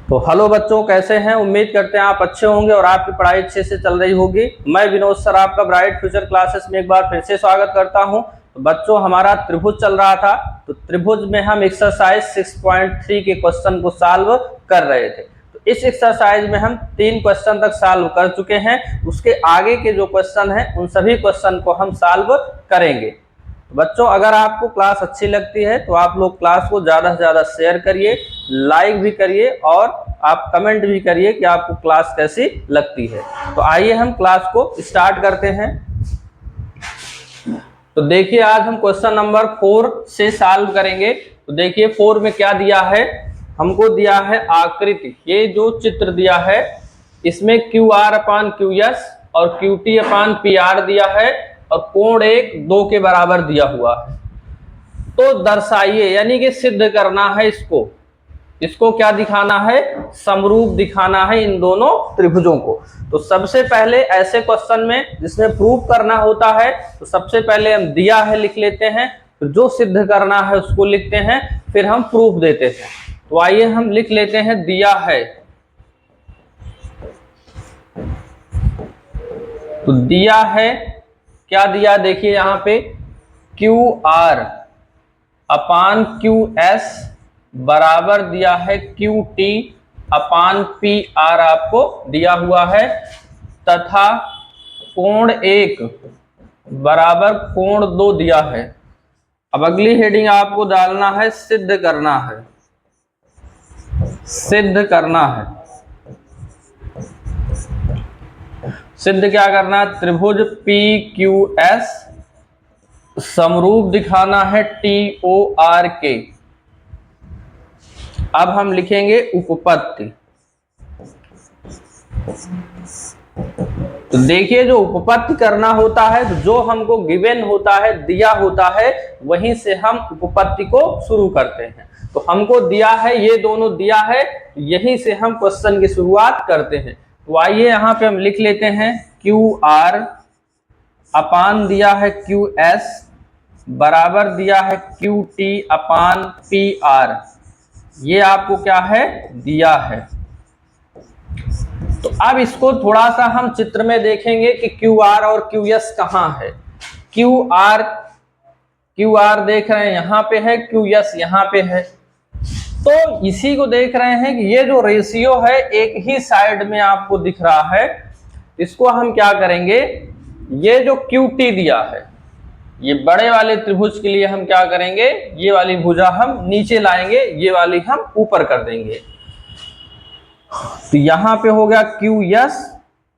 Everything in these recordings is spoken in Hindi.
तो हेलो बच्चों, कैसे हैं। उम्मीद करते हैं आप अच्छे होंगे और आपकी पढ़ाई अच्छे से चल रही होगी। मैं विनोद सर आपका ब्राइट फ्यूचर क्लासेस में एक बार फिर से स्वागत करता हूं। तो बच्चों, हमारा त्रिभुज चल रहा था, तो त्रिभुज में हम एक्सरसाइज 6.3 के क्वेश्चन को सॉल्व कर रहे थे। तो इस एक्सरसाइज में हम 3 क्वेश्चन तक सॉल्व कर चुके हैं। उसके आगे के जो क्वेश्चन हैं उन सभी क्वेश्चन को हम सॉल्व करेंगे। बच्चों, अगर आपको क्लास अच्छी लगती है तो आप लोग क्लास को ज़्यादा से ज़्यादा शेयर करिए, लाइक भी करिए और आप कमेंट भी करिए कि आपको क्लास कैसी लगती है। तो आइए हम क्लास को स्टार्ट करते हैं। तो देखिए, आज हम क्वेश्चन नंबर 4 से सॉल्व करेंगे। तो देखिए 4 में क्या दिया है, हमको दिया है आकृति। ये जो चित्र दिया है इसमें QR/QS और QT/PR दिया है और कोण 1 2 के बराबर दिया हुआ है। तो दर्शाइए, यानी कि सिद्ध करना है इसको क्या दिखाना है, समरूप दिखाना है इन दोनों त्रिभुजों को। तो सबसे पहले ऐसे क्वेश्चन में जिसमें प्रूफ करना होता है तो सबसे पहले हम दिया है लिख लेते हैं, तो जो सिद्ध करना है उसको लिखते हैं, फिर हम प्रूफ देते हैं। तो आइए हम लिख लेते हैं दिया है। तो दिया है, क्या दिया, देखिए यहाँ पे QR/QS बराबर दिया है QT/PR आपको दिया हुआ है, तथा कोण 1 बराबर कोण 2 दिया है। अब अगली हेडिंग आपको डालना है सिद्ध करना है। सिद्ध करना है, सिद्ध क्या करना है, त्रिभुज PQS समरूप दिखाना है TOR के। अब हम लिखेंगे उपपत्ति। तो देखिए, जो उपपत्ति करना होता है, तो जो हमको गिवन होता है, दिया होता है, वहीं से हम उपपत्ति को शुरू करते हैं। तो हमको दिया है, ये दोनों दिया है, यहीं से हम क्वेश्चन की शुरुआत करते हैं। तो आइए यहाँ पे हम लिख लेते हैं QR अपान दिया है QS बराबर दिया है QT/PR। ये आपको क्या है, दिया है। तो अब इसको थोड़ा सा हम चित्र में देखेंगे कि QR और QS कहाँ है। QR देख रहे हैं यहाँ पे है, QS यहाँ पे है। तो इसी को देख रहे हैं कि ये जो रेशियो है एक ही साइड में आपको दिख रहा है। इसको हम क्या करेंगे, ये जो QT दिया है, ये बड़े वाले त्रिभुज के लिए हम क्या करेंगे, ये वाली भुजा हम नीचे लाएंगे, ये वाली हम ऊपर कर देंगे। तो यहाँ पे हो गया QS,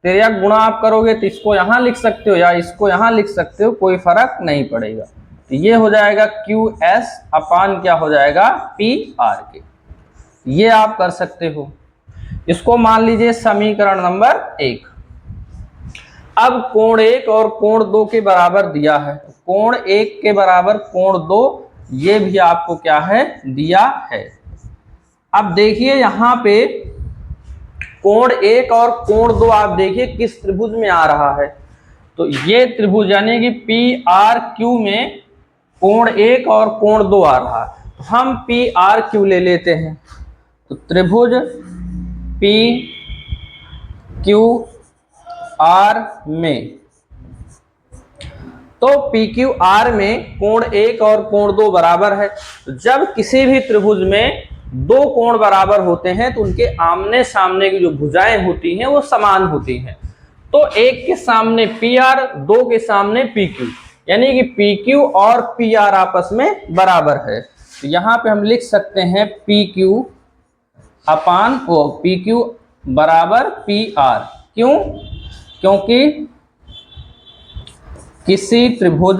तेरे गुणा आप करोगे तो इसको यहाँ लिख सकते हो या इसको यहाँ लिख सकते हो, कोई फर्क नहीं पड़ेगा। तो ये हो जाएगा QS अपान क्या हो जाएगा, PR के। ये आप कर सकते हो। इसको मान लीजिए समीकरण नंबर 1। अब कोण 1 और कोण 2 के बराबर दिया है, कोण 1 के बराबर कोण 2, ये भी आपको क्या है, दिया है। अब देखिए यहाँ पे कोण 1 और कोण 2 आप देखिए किस त्रिभुज में आ रहा है। तो ये त्रिभुज यानी कि PRQ में कोण 1 और कोण 2 आ रहा है, तो हम PRQ ले लेते हैं। तो त्रिभुज PQR में, तो PQR में कोण 1 और कोण 2 बराबर है। तो जब किसी भी त्रिभुज में 2 कोण बराबर होते हैं तो उनके आमने सामने की जो भुजाएं होती हैं वो समान होती हैं। तो 1 के सामने PR, 2 के सामने PQ, यानी कि PQ और PR आपस में बराबर है। तो यहाँ पे हम लिख सकते हैं PQ बराबर PR। क्यों? क्योंकि किसी त्रिभुज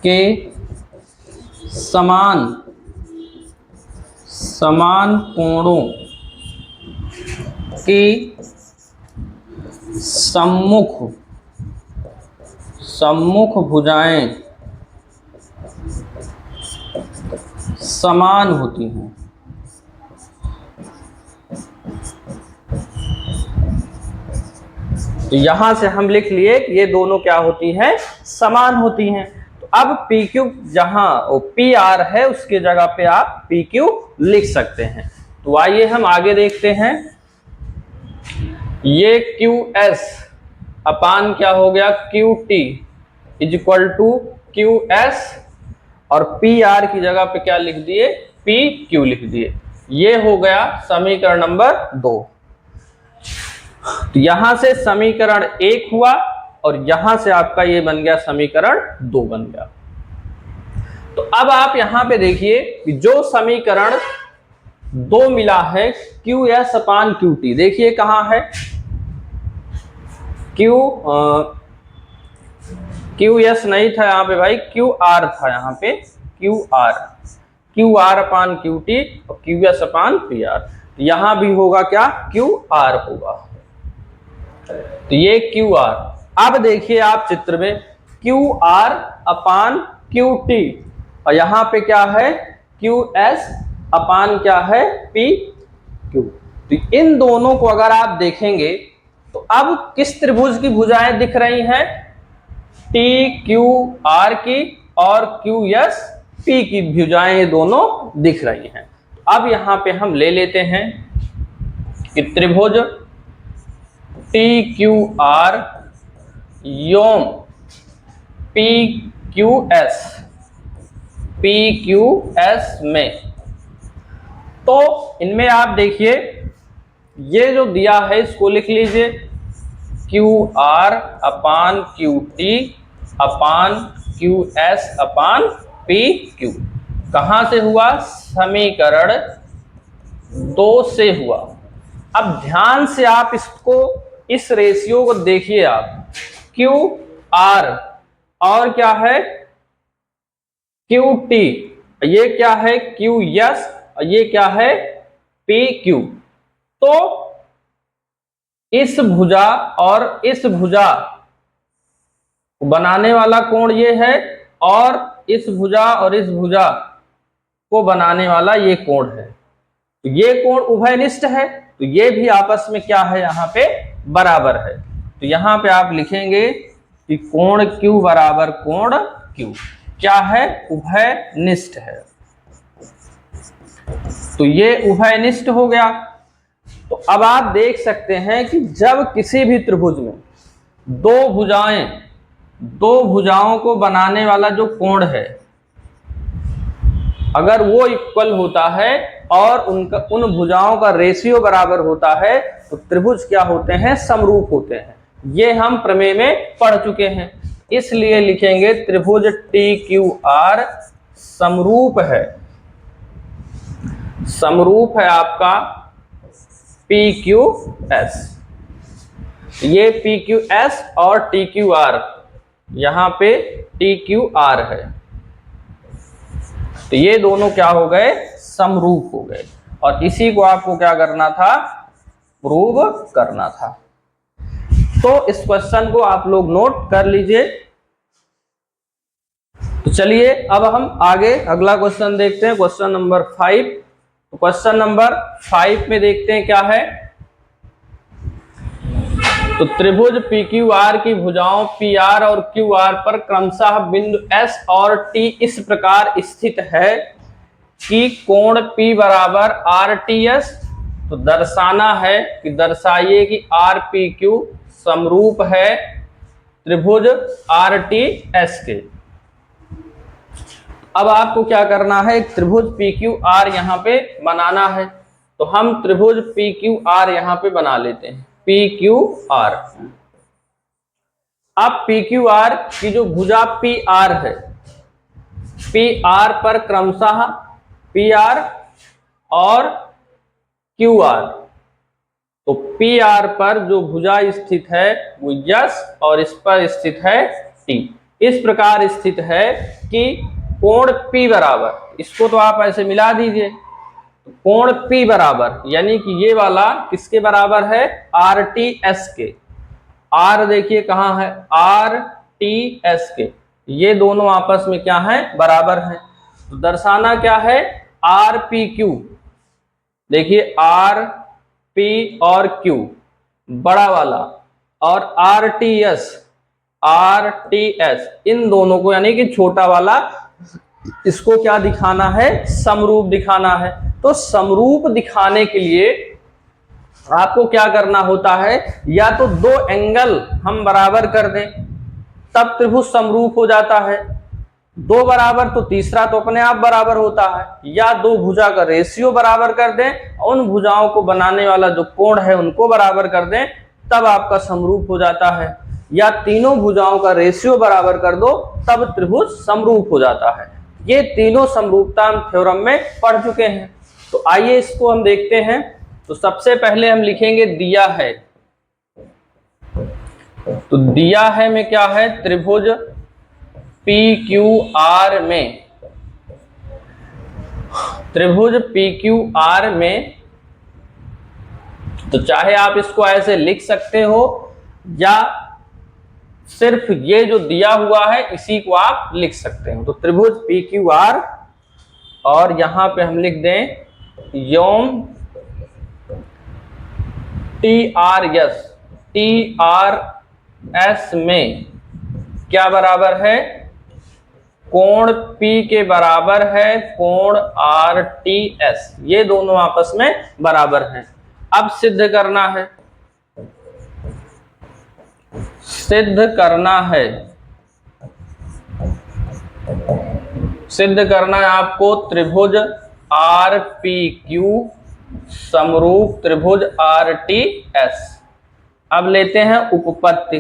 के समान कोणों की सम्मुख भुजाएं समान होती हैं। तो यहां से हम लिख लिए कि ये दोनों क्या होती हैं, समान होती हैं। तो अब पी क्यू जहां पी आर है उसके जगह पे आप पी क्यू लिख सकते हैं। तो आइए हम आगे देखते हैं। ये क्यू एस अपान क्या हो गया, Q T is equal to Q S, और पी आर की जगह पे क्या लिख दिए, पी क्यू लिख दिए। ये हो गया समीकरण नंबर 2। तो यहां से समीकरण 1 हुआ और यहां से आपका ये बन गया समीकरण 2 बन गया। तो अब आप यहां पे देखिए कि जो समीकरण 2 मिला है क्यू एस अपान क्यू टी, देखिए कहां है, क्यू एस नहीं था यहाँ पे भाई, क्यू आर था यहाँ पे, Q R upon Q T और Q S upon P R. यहां भी होगा क्या, क्यू आर होगा। तो ये क्यू आर, अब देखिए आप चित्र में Q R upon Q T, और यहां पे क्या है, क्यू एस अपान क्या है, पी क्यू। तो इन दोनों को अगर आप देखेंगे तो अब किस त्रिभुज की भुजाएं दिख रही हैं, टी क्यू आर की और क्यू एस पी की भुजाएं दोनों दिख रही हैं। अब यहां पे हम ले लेते हैं कि त्रिभुज टी क्यू आर योम पी क्यू एस में, तो इनमें आप देखिए ये जो दिया है इसको लिख लीजिए, Q R upon Q T upon Q S upon P Q. कहां से हुआ, समीकरण 2 से हुआ। अब ध्यान से आप इसको, इस रेशियो को देखिए आप, क्यू आर और क्या है, क्यू टी, ये क्या है, क्यू एस, ये क्या है, पी क्यू। तो इस भुजा और इस भुजा बनाने वाला कोण ये है, और इस भुजा और इस भुजा को बनाने वाला ये कोण है। तो ये कोण उभयनिष्ठ है, तो ये भी आपस में क्या है, यहाँ पे बराबर है। तो यहाँ पे आप लिखेंगे कि कोण Q बराबर कोण Q क्या है, उभयनिष्ठ है। तो ये उभयनिष्ठ हो गया। तो अब आप देख सकते हैं कि जब किसी भी त्रिभुज में दो भुजाओं को बनाने वाला जो कोण है, अगर वो इक्वल होता है और उन भुजाओं का रेशियो बराबर होता है, तो त्रिभुज क्या होते हैं, समरूप होते हैं। ये हम प्रमेय में पढ़ चुके हैं, इसलिए लिखेंगे त्रिभुज टी क्यू आर समरूप है, समरूप है आपका पी क्यू एस। ये पी क्यू एस और टी क्यू आर, यहां पे टी क्यू आर है, तो ये दोनों क्या हो गए, समरूप हो गए। और इसी को आपको क्या करना था, प्रूव करना था। तो इस क्वेश्चन को आप लोग नोट कर लीजिए। तो चलिए अब हम आगे अगला क्वेश्चन देखते हैं, क्वेश्चन नंबर 5। तो क्वेश्चन नंबर 5 में देखते हैं क्या है। तो त्रिभुज पी क्यू आर की भुजाओं पी आर और क्यू आर पर क्रमशः बिंदु एस और टी इस प्रकार स्थित है कि कोण P बराबर आर टी एस। तो दर्शाना है कि दर्शाइए कि आर पी क्यू समरूप है त्रिभुज आर टी एस के। अब आपको क्या करना है, एक त्रिभुज पी क्यू आर यहाँ पे बनाना है। तो हम त्रिभुज पी क्यू आर यहाँ पे बना लेते हैं, पी क्यू आर। अब पी क्यू आर की जो भुजा पी आर है, पी आर पर क्रमशः पी आर और क्यू आर, तो पी आर पर जो भुजा स्थित है वो यस और इस पर स्थित है टी। इस प्रकार स्थित है कि कोण P बराबर, इसको तो आप ऐसे मिला दीजिए, तो कोण P बराबर यानी कि ये वाला किसके बराबर है, आर टी एस के। आर देखिए कहाँ है, आर टी एस के, ये दोनों आपस में क्या है, बराबर है। तो दर्शाना क्या है, आर पी क्यू, देखिए आर पी और क्यू बड़ा वाला, और R T S R T S, इन दोनों को यानी कि छोटा वाला इसको क्या दिखाना है, समरूप दिखाना है। तो समरूप दिखाने के लिए आपको क्या करना होता है, या तो दो एंगल हम बराबर कर दें तब त्रिभुज समरूप हो जाता है, दो बराबर तो तीसरा तो अपने आप बराबर होता है, या दो भुजा का रेशियो बराबर कर दें, उन भुजाओं को बनाने वाला जो कोण है उनको बराबर कर दें, तब आपका समरूप हो जाता है, या तीनों भुजाओं का रेशियो बराबर कर दो तब त्रिभुज समरूप हो जाता है। ये तीनों समरूपता हम थ्योरम में पढ़ चुके हैं। तो आइए इसको हम देखते हैं। तो सबसे पहले हम लिखेंगे दिया है। तो दिया है में क्या है, त्रिभुज पी क्यू आर में, त्रिभुज पी क्यू आर में, तो चाहे आप इसको ऐसे लिख सकते हो या सिर्फ ये जो दिया हुआ है इसी को आप लिख सकते हो। तो त्रिभुज पी क्यू आर, और यहां पे हम लिख दें योम टी आर एस में क्या बराबर है, कोण P के बराबर है कोण RTS, ये दोनों आपस में बराबर हैं। अब सिद्ध करना है, सिद्ध करना है, सिद्ध करना है आपको त्रिभुज RPQ समरूप त्रिभुज RTS। अब लेते हैं उपपत्ति।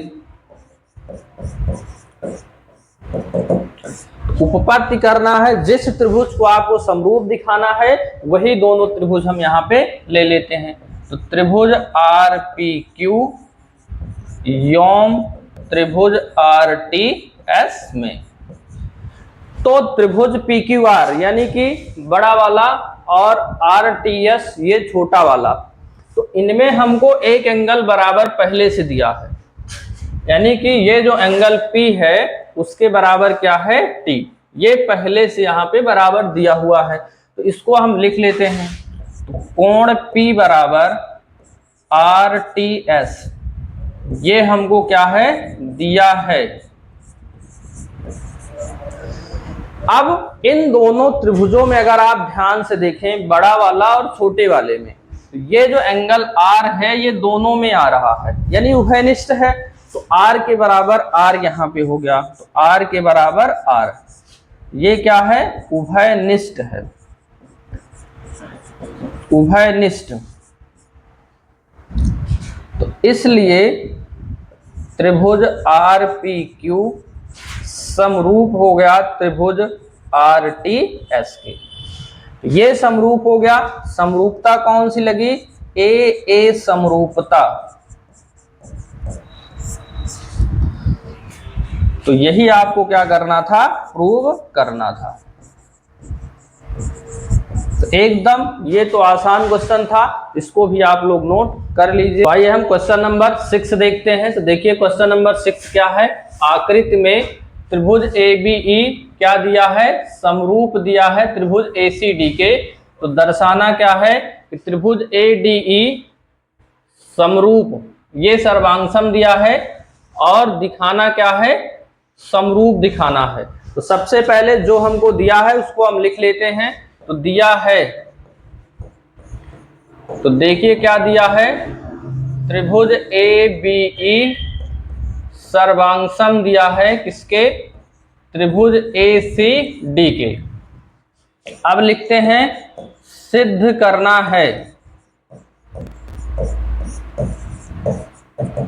उपपत्ति करना है, जिस त्रिभुज को आपको समरूप दिखाना है वही दोनों त्रिभुज हम यहाँ पे ले लेते हैं। तो त्रिभुज RPQ योम त्रिभुज RTS में, तो त्रिभुज PQR यानी कि बड़ा वाला और RTS ये छोटा वाला, तो इनमें हमको एक एंगल बराबर पहले से दिया है, यानी कि ये जो एंगल P है उसके बराबर क्या है T, ये पहले से यहाँ पे बराबर दिया हुआ है। तो इसको हम लिख लेते हैं। तो कोण P बराबर RTS, ये हमको क्या है दिया है। अब इन दोनों त्रिभुजों में अगर आप ध्यान से देखें, बड़ा वाला और छोटे वाले में, तो ये जो एंगल R है ये दोनों में आ रहा है, यानी उभयनिष्ठ है। तो R के बराबर R यहाँ पे हो गया, तो R के बराबर R, ये क्या है उभयनिष्ठ है, उभयनिष्ठ। तो इसलिए त्रिभुज RPQ समरूप हो गया त्रिभुज RTS के। ये समरूप हो गया। समरूपता कौन सी लगी, A समरूपता। तो यही आपको क्या करना था, प्रूव करना था। तो एकदम ये तो आसान क्वेश्चन था, इसको भी आप लोग नोट कर लीजिए। आइए हम क्वेश्चन नंबर 6 देखते हैं। तो देखिए क्वेश्चन नंबर 6 क्या है, आकृति में त्रिभुज ABE क्या दिया है, समरूप दिया है त्रिभुज ACD के। तो दर्शाना क्या है कि त्रिभुज ADE समरूप, ये सर्वांगसम दिया है, और दिखाना क्या है, समरूप दिखाना है। तो सबसे पहले जो हमको दिया है उसको हम लिख लेते हैं। तो दिया है, तो देखिए क्या दिया है, त्रिभुज ABE सर्वांगसम दिया है किसके, त्रिभुज ACD के। अब लिखते हैं सिद्ध करना है,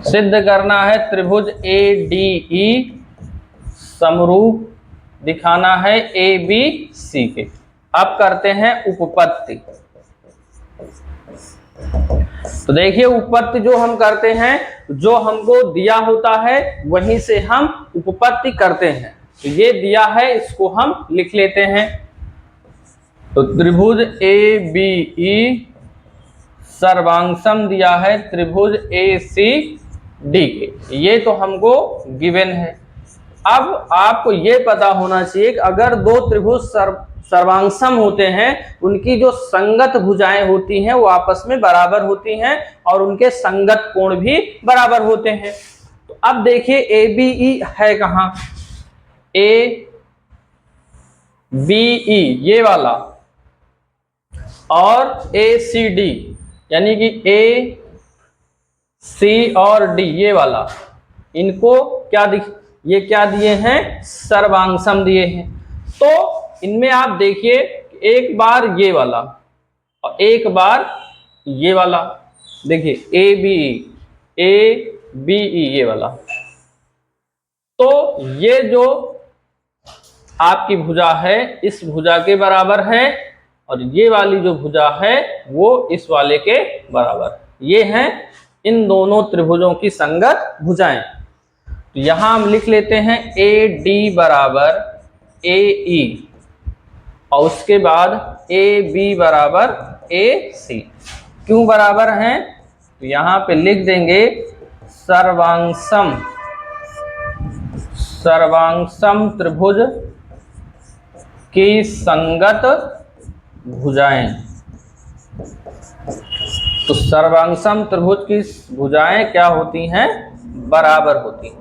सिद्ध करना है त्रिभुज ADE समरूप दिखाना है ABC के। अब करते हैं उपपत्ति। तो देखिए उपपत्ति जो हम करते हैं, जो हमको दिया होता है वहीं से हम उपपत्ति करते हैं। तो ये दिया है, इसको हम लिख लेते हैं। तो त्रिभुज ABE सर्वांगसम दिया है त्रिभुज ACD के, ये तो हमको गिवन है। अब आपको ये पता होना चाहिए कि अगर दो त्रिभुज सर्वांगसम होते हैं, उनकी जो संगत भुजाएं होती हैं वो आपस में बराबर होती हैं और उनके संगत कोण भी बराबर होते हैं। तो तो अब देखिए ABE है कहाँ, ABE ये वाला, और ACD यानी कि AC और D ये वाला, इनको क्या ये क्या दिए हैं, सर्वांगसम दिए हैं। तो इनमें आप देखिए एक बार ये वाला और एक बार ये वाला, देखिए ABE ये वाला, तो ये जो आपकी भुजा है इस भुजा के बराबर है, और ये वाली जो भुजा है वो इस वाले के बराबर। ये हैं इन दोनों त्रिभुजों की संगत भुजाएं। तो यहां हम लिख लेते हैं AD बराबर AE और उसके बाद AB बराबर AC। क्यों बराबर हैं, तो यहां पे लिख देंगे सर्वांगसम त्रिभुज की संगत भुजाएं। तो सर्वांगसम त्रिभुज की भुजाएं क्या होती हैं, बराबर होती हैं।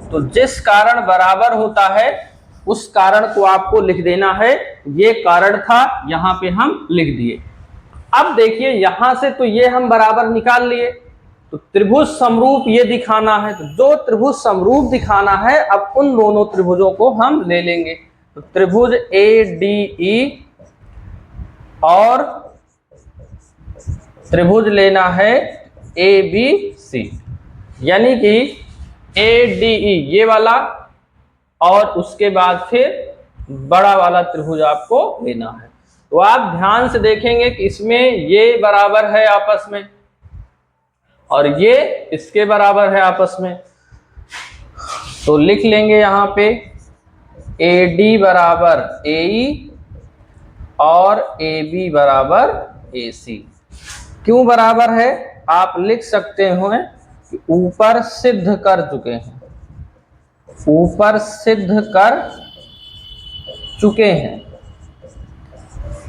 तो जिस कारण बराबर होता है उस कारण को आपको लिख देना है, ये कारण था, यहां पे हम लिख दिए। अब देखिए यहां से तो ये हम बराबर निकाल लिए, तो त्रिभुज समरूप ये दिखाना है, तो जो त्रिभुज समरूप दिखाना है अब उन दोनों त्रिभुजों को हम ले लेंगे। तो त्रिभुज ADE और त्रिभुज लेना है ABC, यानी कि ADE ये वाला और उसके बाद फिर बड़ा वाला त्रिभुज आपको लेना है। तो आप ध्यान से देखेंगे कि इसमें ये बराबर है आपस में और ये इसके बराबर है आपस में, तो लिख लेंगे यहां पे AD बराबर AE और AB बराबर AC। क्यों बराबर है, आप लिख सकते हो कि ऊपर सिद्ध कर चुके हैं, ऊपर सिद्ध कर चुके हैं।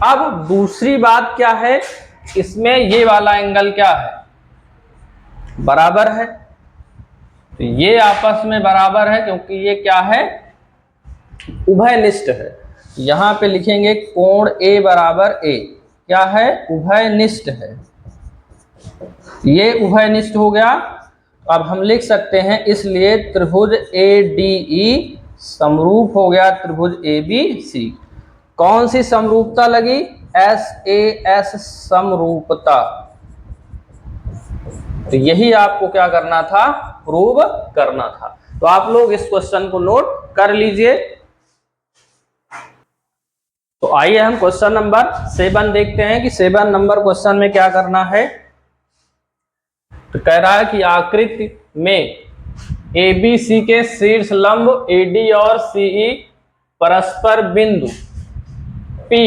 अब दूसरी बात क्या है, इसमें ये वाला एंगल क्या है, बराबर है। तो ये आपस में बराबर है क्योंकि ये क्या है, उभयनिष्ठ है। यहां पे लिखेंगे कोण A बराबर A, क्या है, उभयनिष्ठ है। ये उभयनिष्ठ हो गया। अब हम लिख सकते हैं इसलिए त्रिभुज ADE समरूप हो गया त्रिभुज ABC। कौन सी समरूपता लगी, SAS समरूपता। तो यही आपको क्या करना था, प्रूव करना था। तो आप लोग इस क्वेश्चन को नोट कर लीजिए। तो आइए हम क्वेश्चन नंबर 7 देखते हैं कि 7 नंबर क्वेश्चन में क्या करना है। तो कह रहा है कि आकृति में ABC के शीर्ष लंब AD और CE परस्पर बिंदु P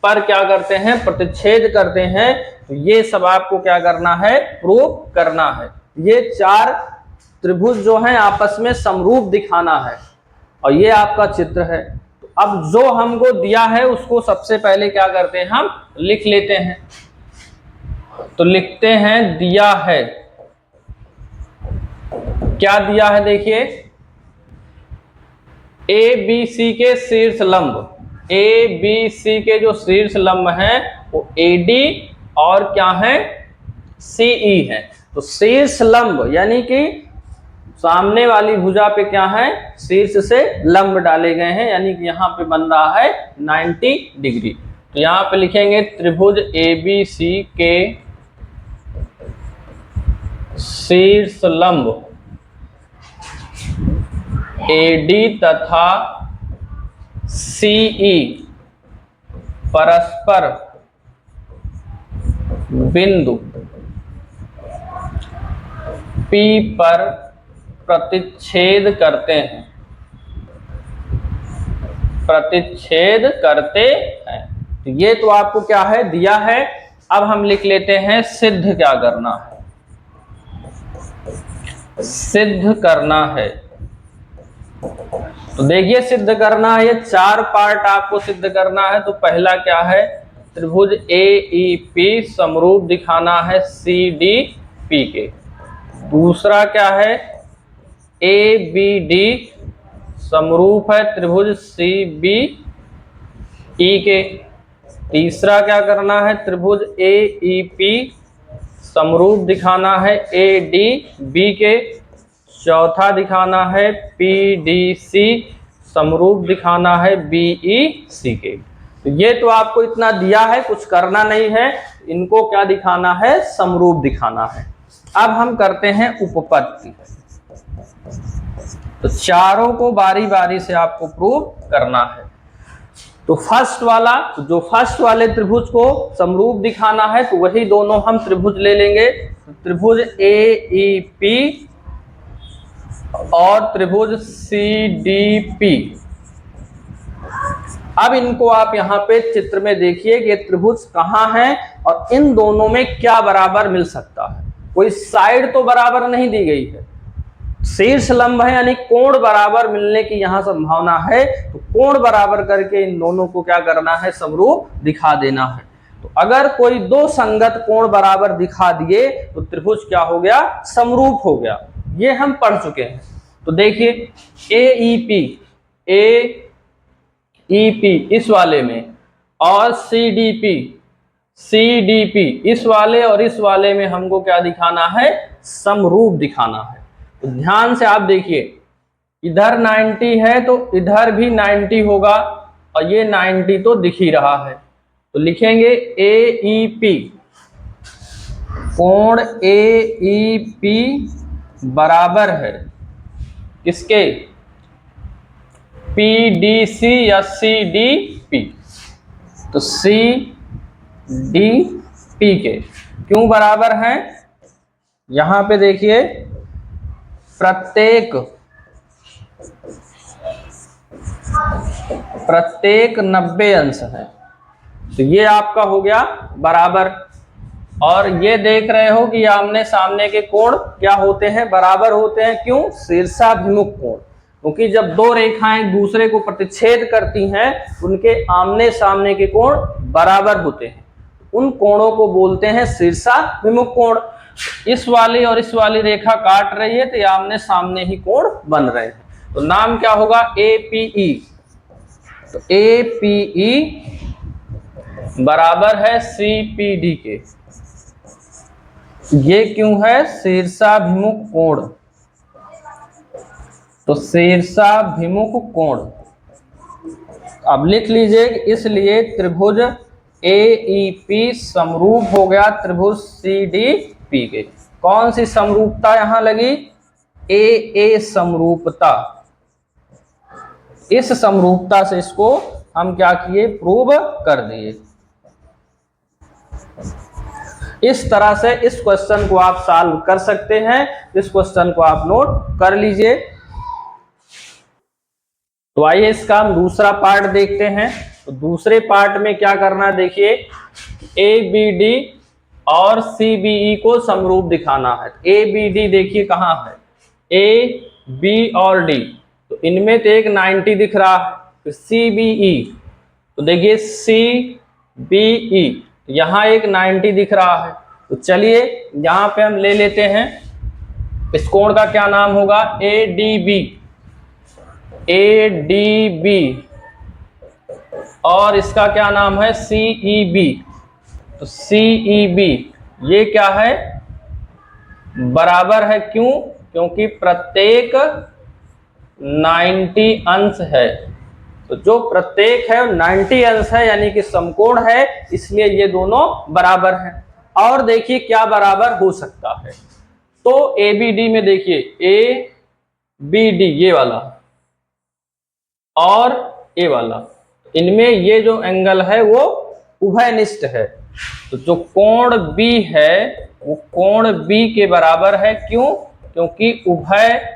पर क्या करते हैं, प्रतिच्छेद करते हैं। तो ये सब आपको क्या करना है, प्रूव करना है। ये चार त्रिभुज जो हैं आपस में समरूप दिखाना है और ये आपका चित्र है। तो अब जो हमको दिया है उसको सबसे पहले क्या करते हैं, हम लिख लेते हैं। तो लिखते हैं दिया है, क्या दिया है, देखिए ABC के शीर्ष लंब, ABC के जो शीर्ष लंब हैं वो AD और क्या है, CE है। तो शीर्ष लंब यानी कि सामने वाली भुजा पे क्या है, शीर्ष से लंब डाले गए हैं, यानी कि यहाँ पे बन रहा है 90 डिग्री। तो यहाँ पे लिखेंगे त्रिभुज ABC के शीर्ष लंब AD तथा CE परस्पर बिंदु P पर प्रतिच्छेद करते हैं, प्रतिच्छेद करते हैं। तो ये तो आपको क्या है, दिया है। अब हम लिख लेते हैं सिद्ध क्या करना है, सिद्ध करना है। तो देखिए सिद्ध करना है, ये चार पार्ट आपको सिद्ध करना है। तो पहला क्या है, त्रिभुज AEP समरूप दिखाना है CDP के। दूसरा क्या है, ए बी डी समरूप है त्रिभुज सी बी ई के। तीसरा क्या करना है, त्रिभुज ए ई पी समरूप दिखाना है ए डी बी के। चौथा दिखाना है पी डी सी समरूप दिखाना है बी ई सी के। तो ये तो आपको इतना दिया है, कुछ करना नहीं है, इनको क्या दिखाना है, समरूप दिखाना है। अब हम करते हैं उपपत्ति। तो चारों को बारी बारी से आपको प्रूव करना है। तो फर्स्ट वाला, जो फर्स्ट वाले त्रिभुज को समरूप दिखाना है, तो वही दोनों हम त्रिभुज ले लेंगे। तो त्रिभुज ए ई पी और त्रिभुज सी डी पी। अब इनको आप यहाँ पे चित्र में देखिए कि त्रिभुज कहाँ है और इन दोनों में क्या बराबर मिल सकता है। कोई साइड तो बराबर नहीं दी गई है, शीर्ष लंब है, यानी कोण बराबर मिलने की यहाँ संभावना है। तो कोण बराबर करके इन दोनों को क्या करना है, समरूप दिखा देना है। तो अगर कोई दो संगत कोण बराबर दिखा दिए तो त्रिभुज क्या हो गया, समरूप हो गया। ये हम पढ़ चुके हैं। तो देखिए ए ई पी इस वाले में और सी डी पी इस वाले और इस वाले में हमको क्या दिखाना है, समरूप दिखाना है। तो ध्यान से आप देखिए, इधर 90 है तो इधर भी 90 होगा और ये 90 तो दिख ही रहा है। तो लिखेंगे ए ई पी, कोण ए ई पी बराबर है किसके, पी डी सी या सी डी पी। तो सी डी पी के क्यों बराबर हैं, यहां पे देखिए प्रत्येक 90 अंश है। तो ये आपका हो गया बराबर। और ये देख रहे हो कि आमने सामने के कोण क्या होते हैं, बराबर होते हैं। क्यों, शीर्षाभिमुख कोण। क्योंकि जब दो रेखाएं एक दूसरे को प्रतिच्छेद करती हैं, उनके आमने सामने के कोण बराबर होते हैं। उन कोणों को बोलते हैं शीर्षाभिमुख कोण। इस वाली और इस वाली रेखा काट रही है तो ये आमने सामने ही कोण बन रहे हैं। तो नाम क्या होगा, ए पी ई। तो ए पी ई बराबर है सी पी डी के। ये क्यों है, शीर्षाभिमुख कोण। तो शीर्षाभिमुख कोण अब लिख लीजिए, इसलिए त्रिभुज ए ई पी समरूप हो गया त्रिभुज सी डी पी के। कौन सी समरूपता यहां लगी, ए समरूपता। इस समरूपता से इसको हम क्या किए, प्रूव कर दिए। इस तरह से इस क्वेश्चन को आप सॉल्व कर सकते हैं। इस क्वेश्चन को आप नोट कर लीजिए। तो आइए इसका हम दूसरा पार्ट देखते हैं। तो दूसरे पार्ट में क्या करना है, देखिए ए बी डी और सी बी ई को समरूप दिखाना है। ए बी डी देखिए कहाँ है, ए बी और डी, तो इनमें तो एक 90 दिख रहा है। तो सी बी ई, तो देखिए सी बी ई, यहाँ एक 90 दिख रहा है। तो चलिए यहाँ पे हम ले लेते हैं, इस कोण का क्या नाम होगा, ए डी बी, और इसका क्या नाम है, सी ई बी। तो सी ई बी ये क्या है, बराबर है। क्यों, क्योंकि प्रत्येक 90 अंश है। तो जो प्रत्येक है 90 अंश है, यानी कि समकोण है, इसलिए ये दोनों बराबर हैं। और देखिए क्या बराबर हो सकता है। तो ए बी डी में देखिए ए बी डी ये वाला और ए वाला, इनमें ये जो एंगल है वो उभयनिष्ठ है। तो जो कोण बी है वो कोण बी के बराबर है। क्यों, क्योंकि उभयनिष्ठ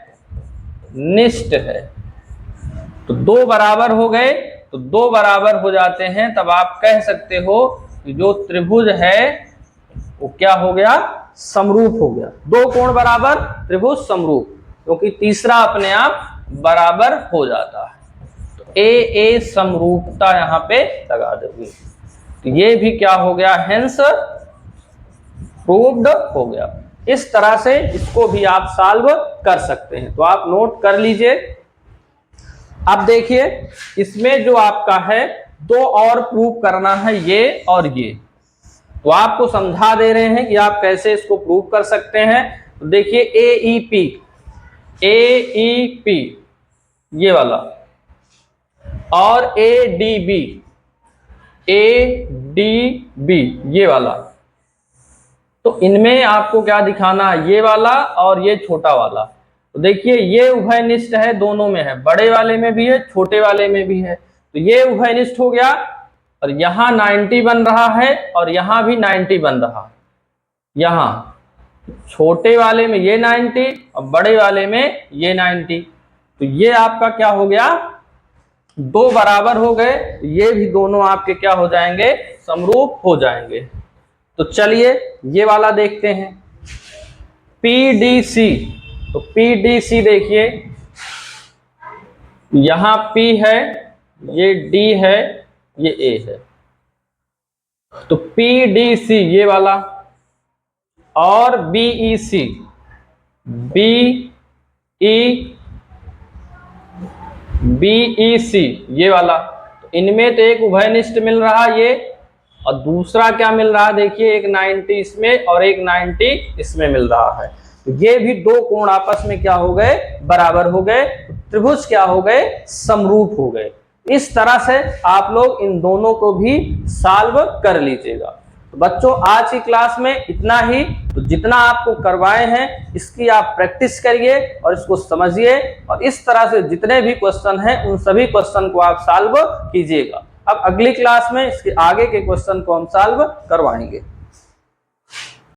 है। तो दो बराबर हो गए, तो दो बराबर हो जाते हैं, तब आप कह सकते हो कि जो त्रिभुज है वो क्या हो गया, समरूप हो गया। दो कोण बराबर, त्रिभुज समरूप, क्योंकि तीसरा अपने आप बराबर हो जाता है। तो ए समरूपता यहां पे लगा दोगे, तो ये भी क्या हो गया, हेंस प्रूव्ड हो गया। इस तरह से इसको भी आप सॉल्व कर सकते हैं, तो आप नोट कर लीजिए। अब देखिए इसमें जो आपका है दो और प्रूव करना है, ये और ये, तो आपको समझा दे रहे हैं कि आप कैसे इसको प्रूव कर सकते हैं। तो देखिए AEP ये वाला और ADB ये वाला, तो इनमें आपको क्या दिखाना है, ये वाला और ये छोटा वाला। तो देखिए ये उभयनिष्ठ है, दोनों में है, बड़े वाले में भी है छोटे वाले में भी है, तो ये उभयनिष्ठ हो गया और यहाँ 90 बन रहा है और यहाँ भी 90 बन रहा, यहाँ छोटे वाले में ये 90 और बड़े वाले में ये 90, तो ये आपका क्या हो गया, दो बराबर हो गए, ये भी दोनों आपके क्या हो जाएंगे, समरूप हो जाएंगे। तो चलिए ये वाला देखते हैं PDC। तो PDC देखिए यहां P है, ये D है, ये A है, तो PDC ये वाला और BEC ये वाला, तो इनमें तो एक उभयनिष्ठ मिल रहा ये, और दूसरा क्या मिल रहा है, देखिए एक 90 इसमें और एक 90 इसमें मिल रहा है, तो ये भी दो कोण आपस में क्या हो गए, बराबर हो गए, त्रिभुज क्या हो गए, समरूप हो गए। इस तरह से आप लोग इन दोनों को भी सॉल्व कर लीजिएगा। तो बच्चों आज की क्लास में इतना ही, तो जितना आपको करवाए हैं इसकी आप प्रैक्टिस करिए और इसको समझिए, और इस तरह से जितने भी क्वेश्चन हैं उन सभी क्वेश्चन को आप सॉल्व कीजिएगा। अब अगली क्लास में इसके आगे के क्वेश्चन को हम सॉल्व करवाएंगे।